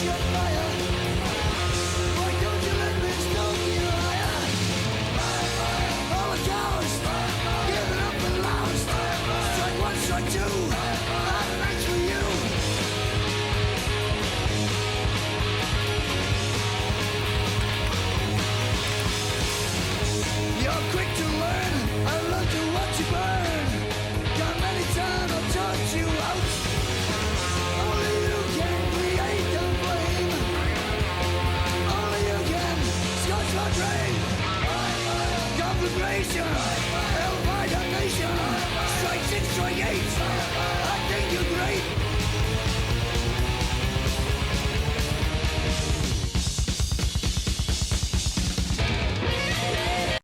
get fire. Why don't you let me stoke you higher? All the cowards, giving up and lost. Strike one, strike two, I'm next for you. You're quick to learn, I love to watch you burn. Got many times I've taught you out. Only you can create the flame. Only you can scorch my drain. Conflagration, hellfire damnation. Strike 6, strike 8.